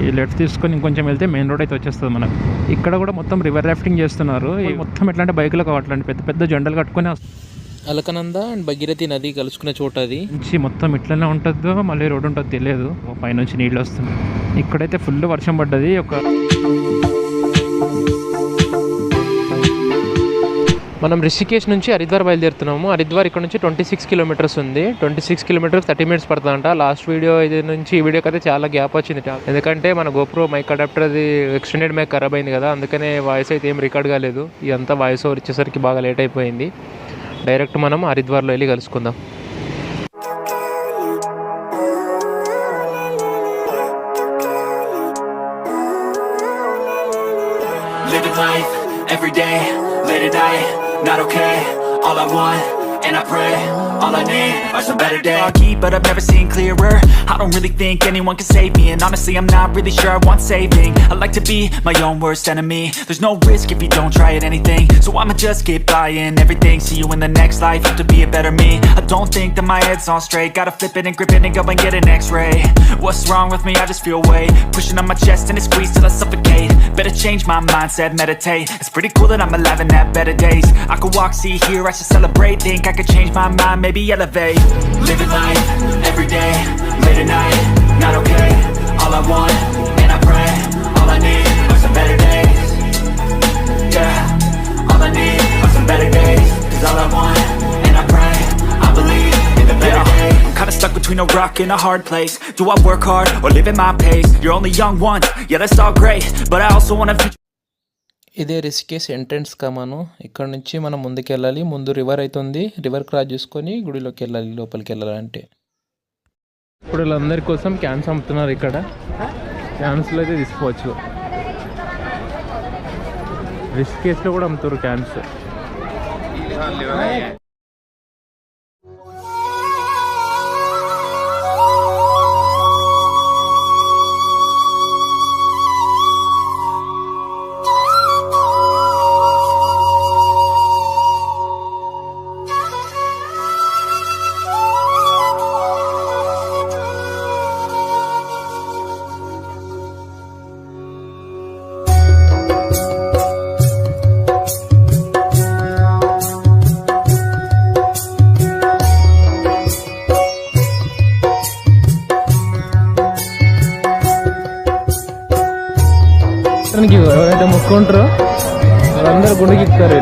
ఈ లెఫ్ట్ తీసుకొని ఇంకొంచెం వెళ్తే మెయిన్ రోడ్ అయితే వచ్చేస్తుంది మనకు. ఇక్కడ కూడా మొత్తం రివర్ రాఫ్టింగ్ చేస్తున్నారు. మొత్తం ఎట్లా అంటే బైకులకు అట్లాంటి పెద్ద పెద్ద జెండలు కట్టుకొని అలకనంద అండ్ భగీరథి నది కలుసుకునే చోట అది నుంచి మొత్తం ఇట్లనే ఉంటుందో మళ్ళీ రోడ్డు ఉంటుందో తెలియదు. పైనుంచి నీళ్ళు వస్తుంది. ఇక్కడైతే ఫుల్ వర్షం పడ్డది. మనం రిషికేష్ నుంచి హరిద్వార్ బయలుదేరుతున్నాము. హరిద్వార్ ఇక్కడ నుంచి 26 కిలోమీటర్స్ ఉంది. 26 కిలోమీటర్స్ 30 మినిట్స్ పడుతుందంట. లాస్ట్ వీడియో ఇది నుంచి ఈ వీడియోకి అయితే చాలా గ్యాప్ వచ్చింది. ఎందుకంటే మన గోప్రో మైక్ అడాప్టర్ అది ఎక్స్టెండెడ్ మైక్ ఖరాబ్ అయింది కదా, అందుకనే వాయిస్ అయితే ఏం రికార్డ్ కాలేదు. ఇదంతా వాయిస్ ఓవర్ ఇచ్చేసరికి బాగా లేట్ అయిపోయింది. డైరెక్ట్ మనం హరిద్వార్లో వెళ్ళి కలుసుకుందాం. Living life every day, late at night, not okay. All I want, and I pray, all I need are some better days. Foggy, but I've never seen clearer. I don't really think anyone can save me, and honestly I'm not really sure I want saving. I like to be my own worst enemy. There's no risk if you don't try at anything, so I'ma just keep buying everything. See you in the next life, have to be a better me. I don't think that my head's on straight. Gotta flip it and grip it and go and get an x-ray. What's wrong with me? I just feel weight pushing on my chest and it squeezes till I suffocate. Better change my mindset, meditate. It's pretty cool that I'm alive and have better days. I could walk, see, hear, I should celebrate. Think I could change my mind, maybe elevate. Living life every day, late at night, not okay. All I want, and I pray, all I need are some better days. Yeah, all I need are some better days. 'Cause all I want, and I pray, I believe in the better days. I'm kinda stuck between a rock and a hard place. Do I work hard or live at my pace? You're only young once, yeah that's all great, but I also want to. ఇదే Rishikesh entrance కమాను. ఇక్కడ నుంచి మనం ముందుకు వెళ్ళాలి. ముందు river అవుతుంది. River cross చేసుకొని గుడిలోకి వెళ్ళాలి, లోపలికి వెళ్ళాలంటే. ఇప్పుడు వీళ్ళందరి కోసం క్యాన్స్ అమ్ముతున్నారు. ఇక్కడ క్యాన్స్లో అయితే తీసుకోవచ్చు. రిషికేష్లో కూడా అమ్ముతారు క్యాన్స్. ఎవరైతే మొక్కుంటారో వాళ్ళందరూ గుడికి ఎక్కుతారు.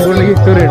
గుడికి ఎక్కుతారు.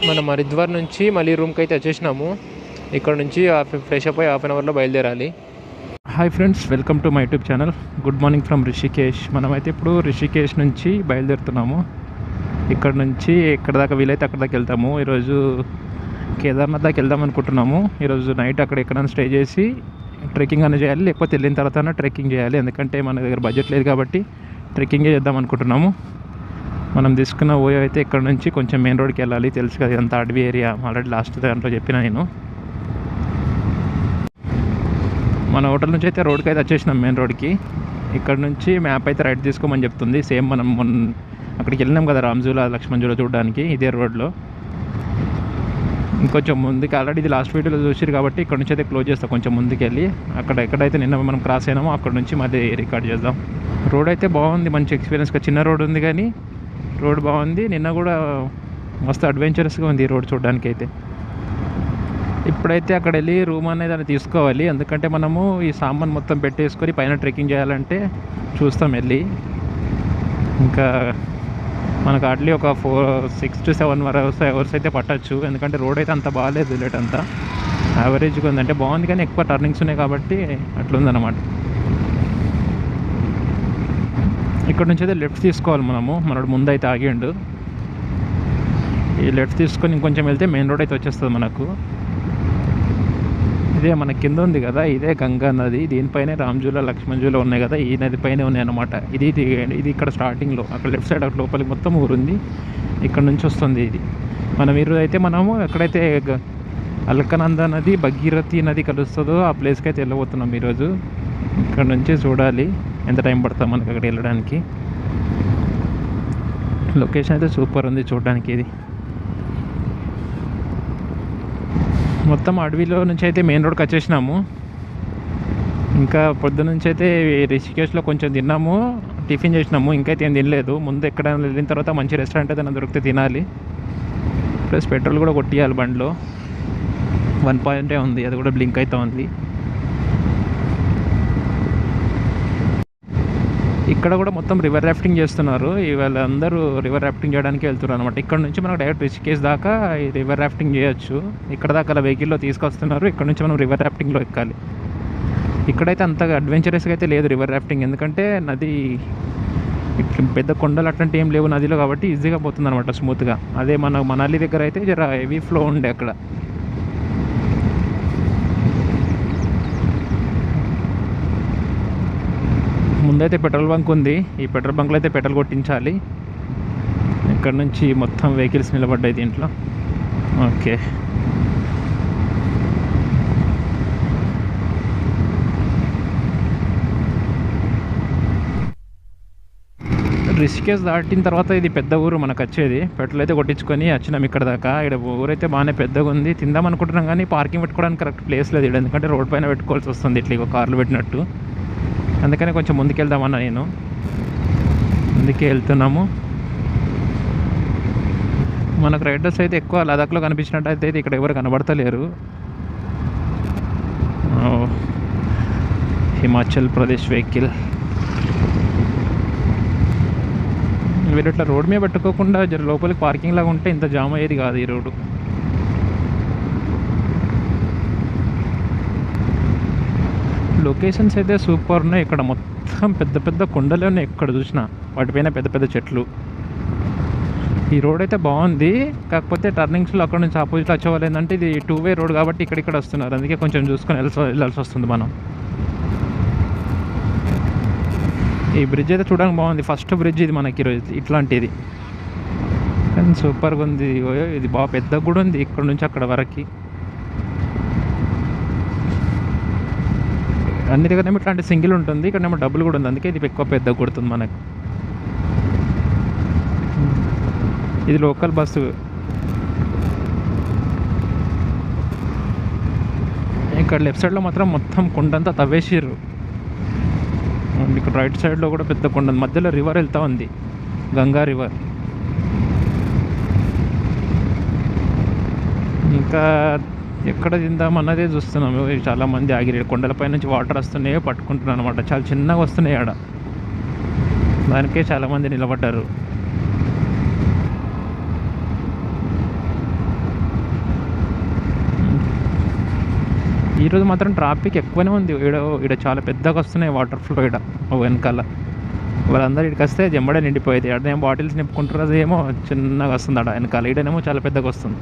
మనం హరిద్వార్ నుంచి మళ్ళీ రూమ్కి అయితే వచ్చేసినాము. ఇక్కడ నుంచి ఫ్రెష్ అప్ అయ్యి హాఫ్ అన్ అవర్లో బయలుదేరాలి. Hi friends, welcome to my YouTube channel. Good morning from Rishikesh. మనమైతే ఇప్పుడు రిషికేష్ నుంచి బయలుదేరుతున్నాము. ఇక్కడ నుంచి ఎక్కడ దాకా వీలైతే అక్కడ దాకా వెళ్తాము. ఈరోజు కేదార్నాథ్ దాకా వెళ్దాం అనుకుంటున్నాము. ఈరోజు నైట్ అక్కడ ఎక్కడైనా స్టే చేసి ట్రెక్కింగ్ అనేది చేయాలి, లేకపోతే వెళ్ళిన తర్వాత ట్రెక్కింగ్ చేయాలి. ఎందుకంటే మన దగ్గర బడ్జెట్ లేదు కాబట్టి ట్రెక్కింగే చేద్దాం అనుకుంటున్నాము. మనం తీసుకున్న ఓయో అయితే ఇక్కడ నుంచి కొంచెం మెయిన్ రోడ్కి వెళ్ళాలి. తెలుసు కదా, ఇదంతా అడవి ఏరియా. ఆల్రెడీ లాస్ట్ దాంట్లో చెప్పిన నేను. మన హోటల్ నుంచి అయితే రోడ్కి అయితే వచ్చేసినాం, మెయిన్ రోడ్కి. ఇక్కడ నుంచి మ్యాప్ అయితే రైట్ తీసుకోమని చెప్తుంది. సేమ్ మనం అక్కడికి వెళ్ళినాం కదా రామ్జూలా లక్ష్మణ్జూలా చూడడానికి, ఇదే రోడ్లో. ఇంకొంచెం ముందుకి ఆల్రెడీ ఇది లాస్ట్ వీడియోలో చూసారు కాబట్టి ఇక్కడ నుంచి అయితే క్లోజ్ చేస్తాం. కొంచెం ముందుకు వెళ్ళి అక్కడ ఎక్కడైతే నిన్న మనం క్రాస్ అయినామో అక్కడ నుంచి మళ్ళీ రికార్డ్ చేద్దాం. రోడ్ అయితే బాగుంది, మంచి ఎక్స్పీరియన్స్గా. చిన్న రోడ్ ఉంది కానీ రోడ్ బాగుంది. నిన్న కూడా మస్తు అడ్వెంచరస్గా ఉంది ఈ రోడ్ చూడడానికి అయితే. ఇప్పుడైతే అక్కడ వెళ్ళి రూమ్ అనేది అని తీసుకోవాలి, ఎందుకంటే మనము ఈ సామాన్ మొత్తం పెట్టేసుకొని పైన ట్రెక్కింగ్ చేయాలంటే చూస్తాం వెళ్ళి. ఇంకా మనకు అట్లీ ఒక 6 to 7 అవర్స్ అయితే పట్టచ్చు, ఎందుకంటే రోడ్ అయితే అంత బాగాలేదు, లేట్ అంతా యావరేజ్గా ఉంది. అంటే బాగుంది కానీ ఎక్కువ టర్నింగ్స్ ఉన్నాయి కాబట్టి అట్లుందన్నమాట. ఇక్కడ నుంచి అయితే లెఫ్ట్ తీసుకోవాలి మనోడు ముందు అయితే ఆగిండు. ఈ లెఫ్ట్ తీసుకొని ఇంకొంచెం వెళ్తే మెయిన్ రోడ్ అయితే వచ్చేస్తుంది మనకు. ఇదే మన కింద ఉంది కదా, ఇదే గంగా నది. దీనిపైనే రామ్జూలా లక్ష్మణ్జూలా ఉన్నాయి కదా, ఈ నది పైనే ఉన్నాయి అన్నమాట. ఇది ఇక్కడ స్టార్టింగ్లో అక్కడ లెఫ్ట్ సైడ్ అక్కడ లోపలికి మొత్తం ఊరుంది, ఇక్కడ నుంచి వస్తుంది ఇది. మనము ఎక్కడైతే అల్కనంద నది భగీరథి నది కలుస్తుందో ఆ ప్లేస్కి అయితే వెళ్ళబోతున్నాం ఈరోజు. ఇక్కడ నుంచి చూడాలి ఎంత టైం పడుతుంది మనకి అక్కడ వెళ్ళడానికి. లొకేషన్ అయితే సూపర్ ఉంది చూడడానికి. ఇది మొత్తం అడవిలో నుంచి అయితే మెయిన్ రోడ్కి వచ్చేసినాము. ఇంకా పొద్దున్న నుంచి అయితే రిషికేష్లో కొంచెం తిన్నాము, టిఫిన్ చేసినాము, ఇంకైతే ఏం తినలేదు. ముందు ఎక్కడ వెళ్ళిన తర్వాత మంచి రెస్టారెంట్ అయితే దొరికితే తినాలి. ప్లస్ పెట్రోల్ కూడా కొట్టియాలి బండిలో. 1 పాయింటే ఉంది, అది కూడా బ్లింక్ అవుతా ఉంది. ఇక్కడ కూడా మొత్తం రివర్ రాఫ్టింగ్ చేస్తున్నారు. ఇవాళ అందరూ రివర్ రాఫ్టింగ్ చేయడానికి వెళ్తున్నారు అనమాట. ఇక్కడ నుంచి మనకు డైరెక్ట్ రిషికేష్ దాకా ఈ రివర్ రాఫ్టింగ్ చేయొచ్చు. ఇక్కడ దాకా అలా వెహికల్లో తీసుకొస్తున్నారు, ఇక్కడ నుంచి మనం రివర్ రాఫ్టింగ్లో ఎక్కాలి. ఇక్కడైతే అంతగా అడ్వెంచరస్గా అయితే లేదు రివర్ రాఫ్టింగ్, ఎందుకంటే నది ఇట్లా పెద్ద కొండలు అట్లాంటి ఏం లేవు నదిలో, కాబట్టి ఈజీగా పోతుంది అనమాట స్మూత్గా. అదే మన మనాలి దగ్గర అయితే జర హెవీ ఫ్లో ఉండే అక్కడ. ముందైతే పెట్రోల్ బంక్ ఉంది, ఈ పెట్రోల్ బంక్లో అయితే పెట్రోల్ కొట్టించాలి. ఇక్కడ నుంచి మొత్తం వెహికల్స్ నిలబడ్డాయి దీంట్లో. ఓకే, రిషికేష్ దాటిన తర్వాత ఇది పెద్ద ఊరు మనకు వచ్చేది. పెట్రోల్ అయితే కొట్టించుకొని వచ్చినాం ఇక్కడ దాకా. ఇక్కడ ఊరైతే బాగానే పెద్దగా ఉంది. తిందాం అనుకుంటున్నాం కానీ పార్కింగ్ పెట్టుకోవడానికి కరెక్ట్ ప్లేస్ లేదు ఇక్కడ, ఎందుకంటే రోడ్ పైన పెట్టుకోవాల్సి వస్తుంది ఇట్లా ఇక కార్లు పెట్టినట్టు. అందుకని కొంచెం ముందుకెళ్దామన్నా నేను, అందుకే వెళ్తున్నాము. మనకు రైడర్స్ అయితే ఎక్కువ లదాఖ్లో కనిపించినట్టు అయితే ఇక్కడ ఎవరు కనబడతలేరు. హిమాచల్ ప్రదేశ్ వెహికల్. వీరు ఇట్లా రోడ్ మీద పెట్టుకోకుండా జర లోపలికి పార్కింగ్ లాగా ఉంటే ఇంత జామ్ అయ్యేది కాదు ఈ రోడ్డు. లొకేషన్స్ అయితే సూపర్ ఉన్నాయి. ఇక్కడ మొత్తం పెద్ద పెద్ద కొండలే ఉన్నాయి ఎక్కడ చూసినా, వాటిపైన పెద్ద పెద్ద చెట్లు. ఈ రోడ్ అయితే బాగుంది, కాకపోతే టర్నింగ్స్లో అక్కడ నుంచి ఆపోజిట్ వచ్చేవాళ్ళు ఏంటంటే ఇది 2-way రోడ్ కాబట్టి ఇక్కడిక్కడ వస్తున్నారు, అందుకే కొంచెం చూసుకొని వెళ్ళాల్సి వస్తుంది మనం. ఈ బ్రిడ్జ్ అయితే చూడడానికి బాగుంది, ఫస్ట్ బ్రిడ్జ్ ఇది మనకి ఈరోజు ఇట్లాంటిది, కానీ సూపర్గా ఉంది. ఇది బాగా పెద్దగా కూడా ఉంది ఇక్కడ నుంచి అక్కడ వరకు. అన్ని దగ్గరేమో ఇట్లాంటి సింగిల్ ఉంటుంది, ఇక్కడేమో డబుల్ కూడా ఉంది, అందుకే ఇది ఎక్కువ పెద్దగా కొడుతుంది మనకు. ఇది లోకల్ బస్సు. ఇక్కడ లెఫ్ట్ సైడ్లో మాత్రం మొత్తం కొండంతా తవ్వేసిర్రు. ఇక్కడ రైట్ సైడ్లో కూడా పెద్ద కొండ, మధ్యలో రివర్ వెళ్తూ ఉంది, గంగా రివర్. ఇంకా ఎక్కడ తిందామన్నదే చూస్తున్నాము. చాలామంది ఆగిరి కొండలపై నుంచి వాటర్ వస్తున్నాయో పట్టుకుంటున్నాను అనమాట, చాలా చిన్నగా వస్తున్నాయి ఆడ, దానికే చాలామంది నిలబడ్డారు. ఈరోజు మాత్రం ట్రాఫిక్ ఎక్కువనే ఉంది. ఇక్కడ చాలా పెద్దగా వస్తున్నాయి వాటర్ ఫ్లో ఇక్కడ వెనకాల. వాళ్ళందరూ ఇక్కడికి వస్తే జమ్మడే నిండిపోయేది. అడేమో బాటిల్స్ నింపుకుంటారు, అదేమో చిన్నగా వస్తుంది అక్కడ వెనకాల, ఈడనేమో చాలా పెద్దగా వస్తుంది.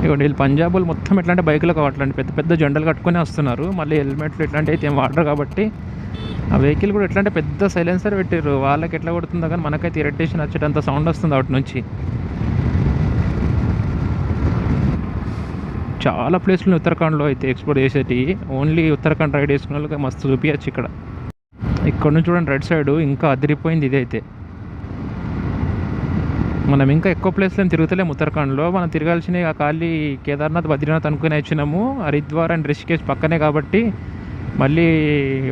ఇక వీళ్ళు పంజాబులు మొత్తం ఎట్లాంటి బైకులకు అట్లాంటి పెద్ద పెద్ద జెండలు కట్టుకొని వస్తున్నారు. మళ్ళీ హెల్మెట్లు ఇట్లాంటి అయితే ఏం వాడరు కాబట్టి ఆ వెహికల్ కూడా ఎట్లా అంటే పెద్ద సైలెన్సర్ పెట్టారు. వాళ్ళకి ఎట్లా కొడుతుందో కానీ మనకైతే ఇరిటేషన్ వచ్చేటంత సౌండ్ వస్తుంది వాటి నుంచి. చాలా ప్లేస్లు ఉత్తరాఖండ్లో అయితే ఎక్స్ప్లోర్ చేసేటి. ఓన్లీ ఉత్తరాఖండ్ రైడ్ వేసుకున్న వాళ్ళకి మస్తు చూపించచ్చు ఇక్కడ. ఇక్కడ నుంచి చూడండి రైట్ సైడ్ ఇంకా అదిరిపోయింది ఇదైతే. మనం ఇంకా ఎక్కువ ప్లేస్లో తిరుగుతలేము ఉత్తరాఖండ్లో. మనం తిరగాల్సినవి ఖాళీ కేదార్నాథ్, బద్రీనాథ్ అనుకుని వచ్చినాము. హరిద్వార్ అండ్ రిషికేష్ పక్కనే కాబట్టి మళ్ళీ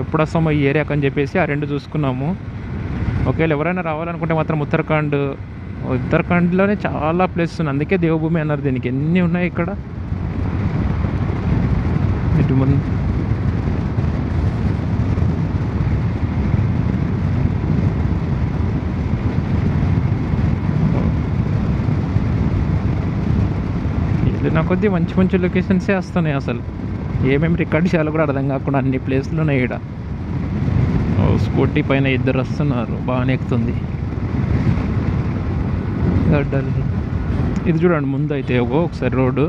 ఎప్పుడు వస్తామో ఈ ఏరియాకి అని చెప్పేసి ఆ రెండు చూసుకున్నాము. ఒకవేళ ఎవరైనా రావాలనుకుంటే మాత్రం ఉత్తరాఖండ్లోనే చాలా ప్లేసెస్ ఉన్నాయి. అందుకే దేవభూమి అన్నారు దీనికి. ఎన్ని ఉన్నాయి ఇక్కడ. ఇటు ముందు నాకు కొద్ది మంచి మంచి లొకేషన్సే వస్తున్నాయి. అసలు ఏమేమి రికార్డ్ చేయాలో కూడా అర్థం కాకుండా అన్ని ప్లేస్లు ఉన్నాయి ఇక్కడ. స్కూటీ పైన ఇద్దరు వస్తున్నారు, బాగానే ఎక్కుతుంది. ఇది చూడండి ముందు అయితే ఒకసారి రోడ్డు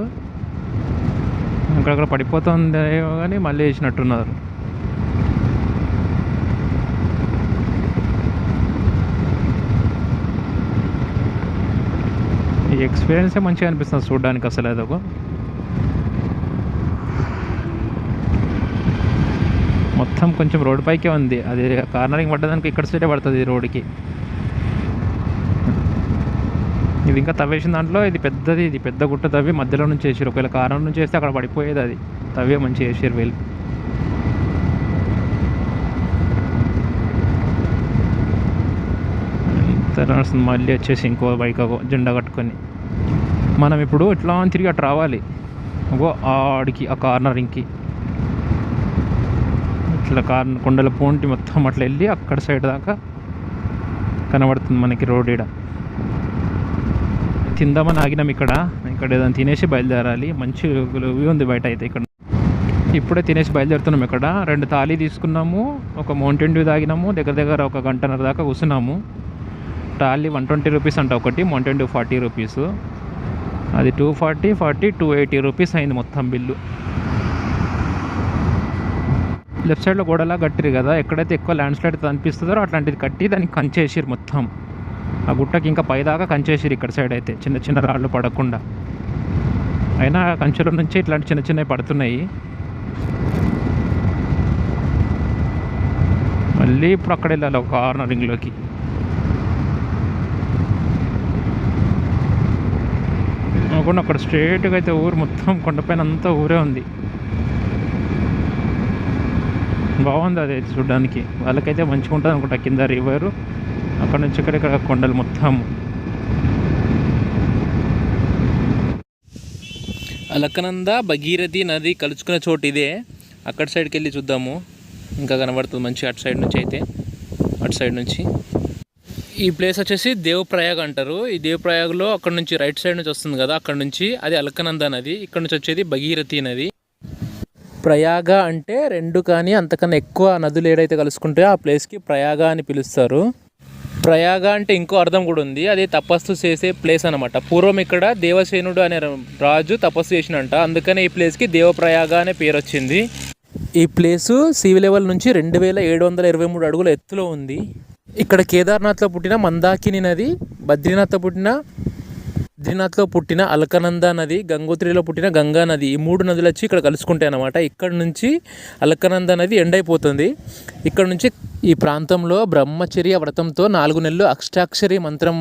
అక్కడక్కడ పడిపోతుంది కానీ మళ్ళీ వేసినట్టున్నారు. ఈ ఎక్స్పీరియన్సే మంచిగా అనిపిస్తుంది చూడడానికి. అసలు అదొక మొత్తం కొంచెం రోడ్ పైకే ఉంది. అది కార్నరింగ్ పడ్డదానికి ఇక్కడ సైడే పడుతుంది రోడ్డుకి. ఇది ఇంకా తవ్వేసిన దాంట్లో ఇది పెద్దది, ఇది పెద్ద గుట్ట తవ్వి మధ్యలో నుంచి వేసారు. ఒకవేళ కారణం నుంచి వేస్తే అక్కడ పడిపోయేది. అది తవ్వే మంచిగా వేసారు వీళ్ళు. ఎంత మళ్ళీ వచ్చేసి ఇంకో బైక్ జెండా కట్టుకొని మనం ఇప్పుడు ఇట్లా తిరిగి అటు రావాలి. ఆడికి ఆ కార్నరింగ్కి ఇట్లా కొండల పోంటి మొత్తం అట్లా వెళ్ళి అక్కడ సైడ్ దాకా కనబడుతుంది మనకి రోడ్. ఇక్కడ తిందామని ఆగినాం. ఇక్కడ ఏదైనా తినేసి బయలుదేరాలి. మంచి వ్యూ ఉంది బయట అయితే. ఇక్కడ ఇప్పుడే తినేసి బయలుదేరుతున్నాం. ఇక్కడ 2 థాలీ తీసుకున్నాము, ఒక మౌంటైన్ డ్యూ తాగినాము. దగ్గర ఒక గంటన్నర దాకా కూర్చున్నాము. థాలీ 120 రూపీస్ అంట ఒకటి, మౌంటైన్ డ్యూ 40 రూపీస్. అది 240, 280 రూపీస్ అయింది మొత్తం బిల్లు. లెఫ్ట్ సైడ్లో గోడలా కట్టిరు కదా, ఎక్కడైతే ఎక్కువ ల్యాండ్ స్లైడ్ అనిపిస్తుందో అట్లాంటిది కట్టి దానికి కంచేసిరు మొత్తం. ఆ గుట్టకి ఇంకా పైదాకా కంచేసిరు. ఇక్కడ సైడ్ అయితే చిన్న చిన్న రాళ్ళు పడకుండా. అయినా కంచెల నుంచి ఇట్లాంటి చిన్న చిన్నవి పడుతున్నాయి. మళ్ళీ ఇప్పుడు అక్కడ వెళ్ళాలి ఒక కార్నరింగ్లోకి. అనుకున్న అక్కడ స్ట్రేట్గా అయితే ఊరు మొత్తం కొండపైన అంతా ఊరే ఉంది. బాగుంది అది అయితే చూడడానికి. వాళ్ళకైతే మంచిగా ఉంటుంది అనుకుంటా. కింద రివరు, అక్కడ నుంచి ఇక్కడ కొండలు మొత్తం. అలకనంద భగీరథి నది కలుసుకునే చోటు ఇదే. అక్కడ సైడ్కి వెళ్ళి చూద్దాము, ఇంకా కనబడుతుంది మంచి. అటు సైడ్ నుంచి అయితే అటు సైడ్ నుంచి ఈ ప్లేస్ వచ్చేసి దేవప్రయాగ్ అంటారు. ఈ దేవప్రయాగ్లో అక్కడ నుంచి రైట్ సైడ్ నుంచి వస్తుంది కదా, అక్కడ నుంచి అది అలకనంద నది. ఇక్కడ నుంచి వచ్చేది భగీరథి నది. ప్రయాగ అంటే 2 కానీ అంతకన్నా ఎక్కువ నదులు ఏడైతే కలుసుకుంటాయో ఆ ప్లేస్కి ప్రయాగ అని పిలుస్తారు. ప్రయాగ అంటే ఇంకో అర్థం కూడా ఉంది. అది తపస్సు చేసే ప్లేస్ అనమాట. పూర్వం ఇక్కడ దేవసేనుడు అనే రాజు తపస్సు చేసినంట, అందుకనే ఈ ప్లేస్కి దేవప్రయాగ అనే పేరు వచ్చింది. ఈ ప్లేసు సీ లెవెల్ నుంచి 2723 అడుగుల ఎత్తులో ఉంది. ఇక్కడ కేదార్నాథ్లో పుట్టిన మందాకిని నది, బద్రీనాథ్లో పుట్టిన అలకనంద నది, గంగోత్రిలో పుట్టిన గంగా నది, ఈ 3 నదులు వచ్చి ఇక్కడ కలుసుకుంటాయి అన్నమాట. ఇక్కడ నుంచి అలకనంద నది ఎండ్ అయిపోతుంది. ఇక్కడ నుంచి ఈ ప్రాంతంలో బ్రహ్మచర్య వ్రతంతో 4 నెలలు అష్టాక్షరి మంత్రం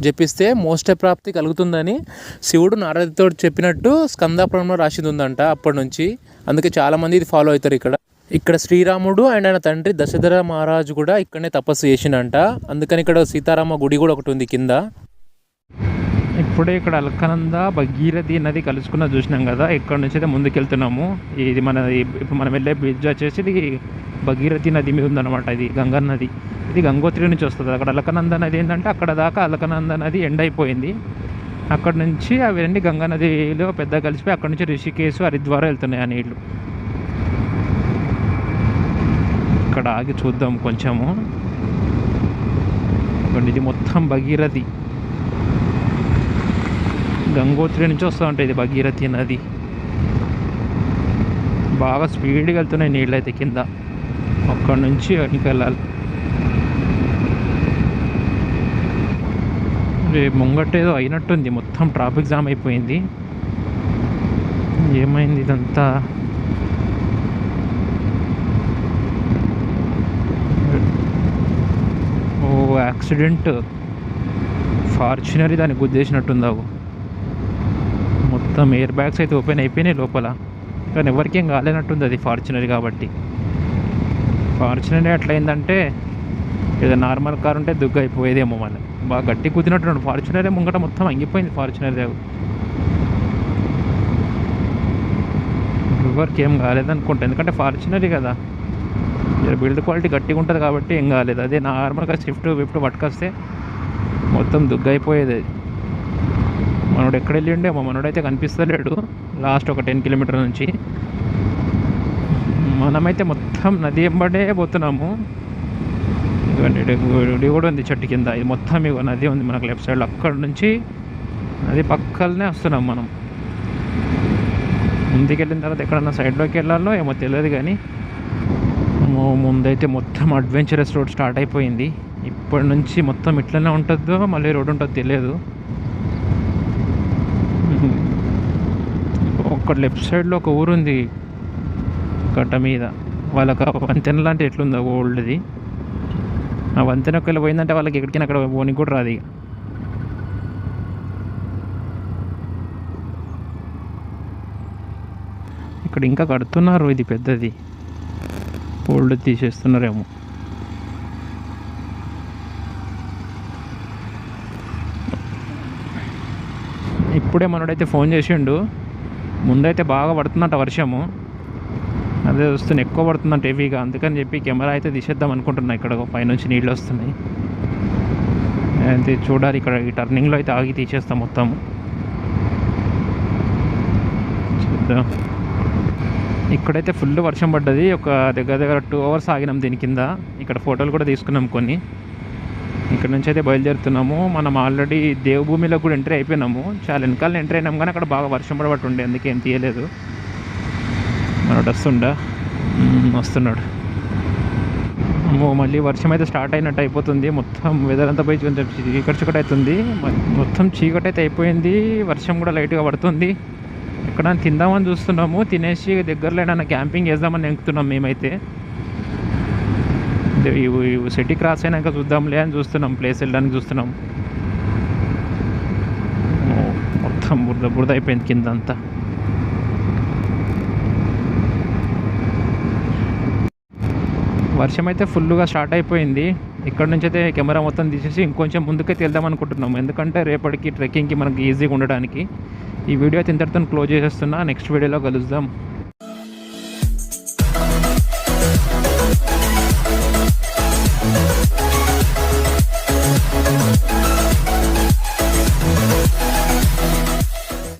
జపిస్తే మోక్ష ప్రాప్తి కలుగుతుందని శివుడు నారదుడితో చెప్పినట్టు స్కందపురంలో రాసింది ఉందంట అప్పటి నుంచి. అందుకే చాలామంది ఇది ఫాలో అవుతారు. ఇక్కడ శ్రీరాముడు అండ్ ఆయన తండ్రి దశరథ మహారాజు కూడా ఇక్కడనే తపస్సు చేసిండంట. అందుకని ఇక్కడ సీతారామ గుడి కూడా ఒకటి ఉంది కింద. ఇప్పుడే ఇక్కడ అలకనంద భగీరథి నది కలుసుకున్న చూసినాం కదా, ఇక్కడ నుంచి అయితే ముందుకెళ్తున్నాము. ఇది ఇప్పుడు మనం వెళ్ళే బ్రిడ్జ్ వచ్చేసి ఇది భగీరథి నది మీద ఉందన్నమాట. ఇది గంగా నది, ఇది గంగోత్రి నుంచి వస్తుంది. అక్కడ అలకనంద నది ఏంటంటే అక్కడ దాకా అలకనంద నది ఎండ్ అయిపోయింది. అక్కడ నుంచి అవి 2 గంగా నదిలో పెద్ద కలిసిపోయి అక్కడ నుంచి రిషికేశ్, హరిద్వార్ వెళ్తున్నాయి ఆ నీళ్లు. ఇక్కడ ఆగి చూద్దాం కొంచెము. ఇది మొత్తం భగీరథి, గంగోత్రి నుంచి వస్తూ ఉంటాయి. ఇది భగీరథి నది. బాగా స్పీడ్గా వెళ్తున్నాయి నీళ్ళు అయితే కింద. అక్కడ నుంచి వెనక్కి వెళ్ళాలి. ముంగట ఏదో అయినట్టుంది, మొత్తం ట్రాఫిక్ జామ్ అయిపోయింది. ఏమైంది ఇదంతా? ఓ యాక్సిడెంట్, ఫార్చునర్ దాన్ని గుద్దేసినట్టుందావు. మొత్తం ఎయిర్ బ్యాగ్స్ అయితే ఓపెన్ అయిపోయినాయి లోపల, కానీ ఎవరికేం కాలేనట్టుంది. అది ఫార్చునర్ కాబట్టి. ఫార్చునర్ ఎట్లయిందంటే ఏదో నార్మల్ కార్ ఉంటే దుగ్గు అయిపోయేదేమో. మళ్ళీ బాగా గట్టి కుదినట్టు ఫార్చునరే ముంగట మొత్తం అంగిపోయింది. ఫార్చునర్ దేవు ఎవరికి ఏం కాలేదనుకుంటా, ఎందుకంటే ఫార్చునరీ కదా, బిల్డ్ క్వాలిటీ గట్టిగా ఉంటుంది కాబట్టి ఏం కాలేదు. అదే నార్మల్గా స్విఫ్ట్ పట్టుకొస్తే మొత్తం దుగ్గు అయిపోయేది. మనోడు ఎక్కడ వెళ్ళిండే, మా మనోడైతే కనిపిస్తలేడు లాస్ట్ ఒక 10 కిలోమీటర్ నుంచి. మనమైతే మొత్తం నది ఎంబడే పోతున్నాము. ఇవి కూడా ఉంది చెట్టు కింద. ఇది మొత్తం ఇగో నది ఉంది మనకు లెఫ్ట్ సైడ్లో. అక్కడ నుంచి నది పక్కనే వస్తున్నాం మనం. ముందుకు వెళ్ళిన తర్వాత ఎక్కడన్నా సైడ్లోకి వెళ్ళాలో ఏమో తెలియదు, కానీ ముందైతే మొత్తం అడ్వెంచరస్ రోడ్ స్టార్ట్ అయిపోయింది. ఇప్పటి నుంచి మొత్తం ఇట్లనే ఉంటుందో మళ్ళీ రోడ్ ఉంటుందో తెలియదు. ఒక లెఫ్ట్ సైడ్లో ఒక ఊరు ఉంది గట్ట మీద, వాళ్ళకి వంతెన లాంటి ఎట్లుందో ఓల్డ్ది. ఆ వంతెన ఒకవేళ పోయిందంటే వాళ్ళకి ఎక్కడికైనా అక్కడ పోనీకి కూడా రాదు. ఇక్కడ ఇంకా కడుతున్నారు, ఇది పెద్దది. ఓల్డ్ తీసేస్తున్నారేమో. ఇప్పుడే మనోడైతే ఫోన్ చేసిండు. ముందైతే బాగా పడుతుందంట వర్షము, అదే వస్తుంది, ఎక్కువ పడుతుందంట హెవీగా. అందుకని చెప్పి కెమెరా అయితే తీసేద్దాం అనుకుంటున్నా. ఇక్కడ పైనుంచి నీళ్ళు వస్తున్నాయి, అయితే చూడాలి. ఇక్కడ ఈ టర్నింగ్లో అయితే ఆగి తీసేస్తాం మొత్తం. చూద్దాం. ఇక్కడైతే ఫుల్ వర్షం పడ్డది. ఒక దగ్గర 2 hours ఆగినాం దీని కింద. ఇక్కడ ఫోటోలు కూడా తీసుకున్నాం కొన్ని. ఇక్కడ నుంచి అయితే బయలుదేరుతున్నాము. మనం ఆల్రెడీ దేవభూమిలో కూడా ఎంట్రీ అయిపోయినాము. చాలా వెనకాల ఎంట్రీ అయినాం, కానీ అక్కడ బాగా వర్షం పడబట్టుండే, అందుకే ఏం తీయలేదు. మనోడు వస్తున్నాడు. మళ్ళీ వర్షం అయితే స్టార్ట్ అయినట్టు అయిపోతుంది. మొత్తం వెదర్ అంతా పోయి కొంచెం చీకటి అవుతుంది. మొత్తం చీకటి అయితే అయిపోయింది. వర్షం కూడా లైట్గా పడుతుంది. ఎక్కడ తిందామని చూస్తున్నాము. తినేసి దగ్గరలో ఏదైనా క్యాంపింగ్ చేద్దామని ఎక్కుతున్నాం మేమైతే. సిటీ క్రాస్ అయినాక చూద్దాంలే అని చూస్తున్నాం, ప్లేస్ వెళ్ళడానికి చూస్తున్నాం. మొత్తం బురద అయిపోయింది కింద అంతా. వర్షం అయితే ఫుల్గా స్టార్ట్ అయిపోయింది. ఇక్కడ నుంచి అయితే కెమెరా మొత్తం తీసేసి ఇంకొంచెం ముందుకైతే వెళ్దాం అనుకుంటున్నాము, ఎందుకంటే రేపటికి ట్రెక్కింగ్కి మనకి ఈజీగా ఉండడానికి. ఈ వీడియో అయితే ఇంతటితో క్లోజ్ చేసేస్తున్నా. నెక్స్ట్ వీడియోలో కలుద్దాం.